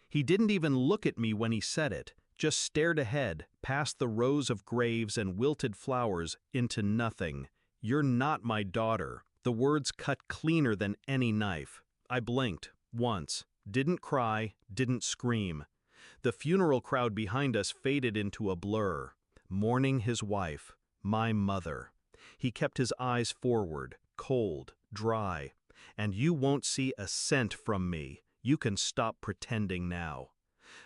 He didn't even look at me when he said it, just stared ahead, past the rows of graves and wilted flowers, into nothing. "You're not my daughter." The words cut cleaner than any knife. I blinked, once, didn't cry, didn't scream. The funeral crowd behind us faded into a blur. Mourning his wife, my mother. He kept his eyes forward, cold, dry. "And you won't see a cent from me. You can stop pretending now."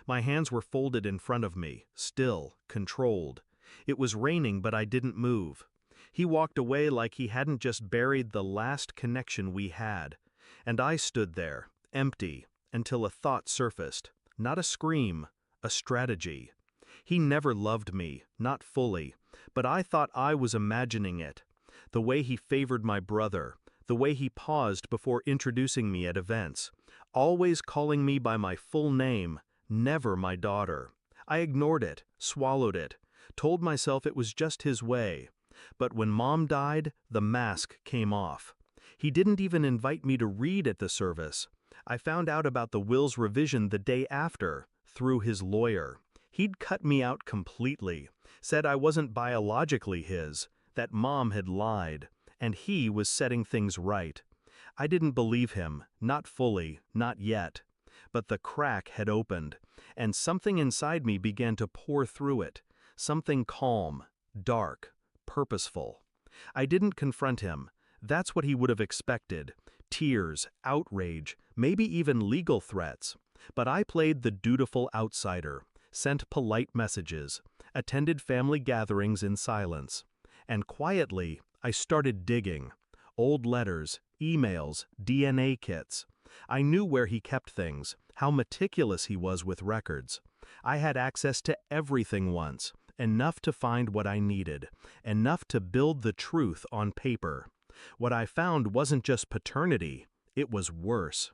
My hands were folded in front of me, still, controlled. It was raining, but I didn't move. He walked away like he hadn't just buried the last connection we had. And I stood there, empty, until a thought surfaced. Not a scream, a strategy. He never loved me, not fully, but I thought I was imagining it. The way he favored my brother, the way he paused before introducing me at events, always calling me by my full name, never my daughter. I ignored it, swallowed it, told myself it was just his way. But when Mom died, the mask came off. He didn't even invite me to read at the service. I found out about the will's revision the day after, through his lawyer. He'd cut me out completely, said I wasn't biologically his, that Mom had lied, and he was setting things right. I didn't believe him, not fully, not yet. But the crack had opened, and something inside me began to pour through it, something calm, dark, purposeful. I didn't confront him. That's what he would have expected. Tears, outrage, maybe even legal threats. But I played the dutiful outsider, sent polite messages, attended family gatherings in silence. And quietly, I started digging. Old letters, emails, DNA kits. I knew where he kept things, how meticulous he was with records. I had access to everything once, enough to find what I needed, enough to build the truth on paper. What I found wasn't just paternity, it was worse.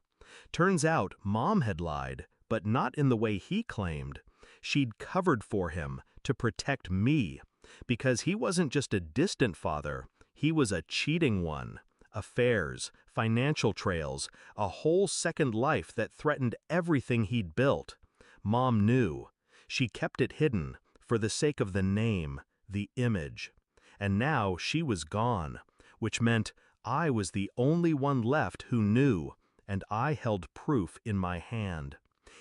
Turns out Mom had lied, but not in the way he claimed. She'd covered for him to protect me, because he wasn't just a distant father, he was a cheating one. Affairs, financial trails, a whole second life that threatened everything he'd built. Mom knew. She kept it hidden, for the sake of the name, the image. And now she was gone, which meant I was the only one left who knew, and I held proof in my hand.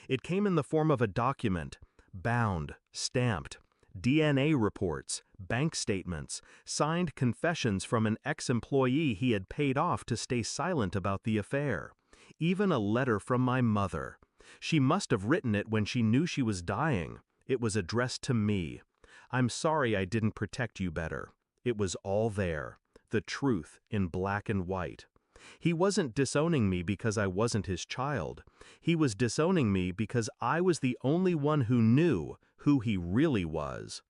It came in the form of a document, bound, stamped, DNA reports, bank statements, signed confessions from an ex-employee he had paid off to stay silent about the affair. Even a letter from my mother. She must have written it when she knew she was dying. It was addressed to me. "I'm sorry I didn't protect you better." It was all there. The truth in black and white. He wasn't disowning me because I wasn't his child. He was disowning me because I was the only one who knew who he really was.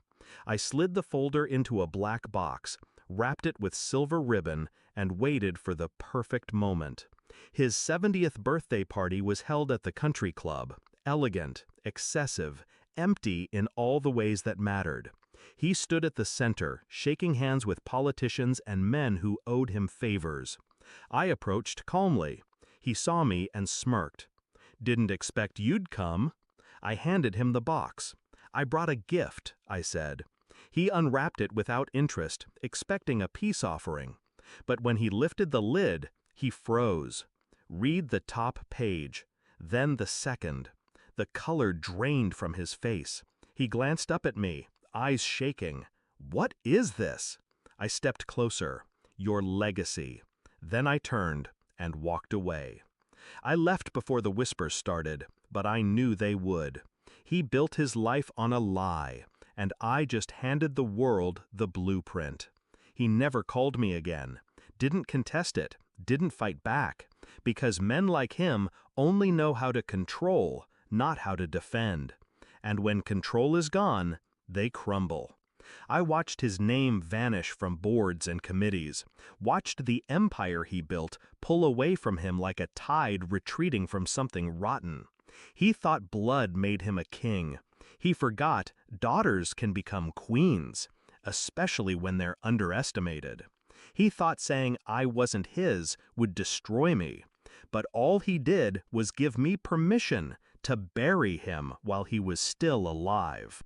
I slid the folder into a black box, wrapped it with silver ribbon, and waited for the perfect moment. His 70th birthday party was held at the country club, elegant, excessive, empty in all the ways that mattered. He stood at the center, shaking hands with politicians and men who owed him favors. I approached calmly. He saw me and smirked. "Didn't expect you'd come." I handed him the box. "I brought a gift," I said. He unwrapped it without interest, expecting a peace offering. But when he lifted the lid, he froze. Read the top page, then the second. The color drained from his face. He glanced up at me, eyes shaking. "What is this?" I stepped closer. "Your legacy." Then I turned and walked away. I left before the whispers started, but I knew they would. He built his life on a lie, and I just handed the world the blueprint. He never called me again, didn't contest it, didn't fight back, because men like him only know how to control, not how to defend. And when control is gone, they crumble. I watched his name vanish from boards and committees, watched the empire he built pull away from him like a tide retreating from something rotten. He thought blood made him a king. He forgot daughters can become queens, especially when they're underestimated. He thought saying I wasn't his would destroy me, but all he did was give me permission to bury him while he was still alive.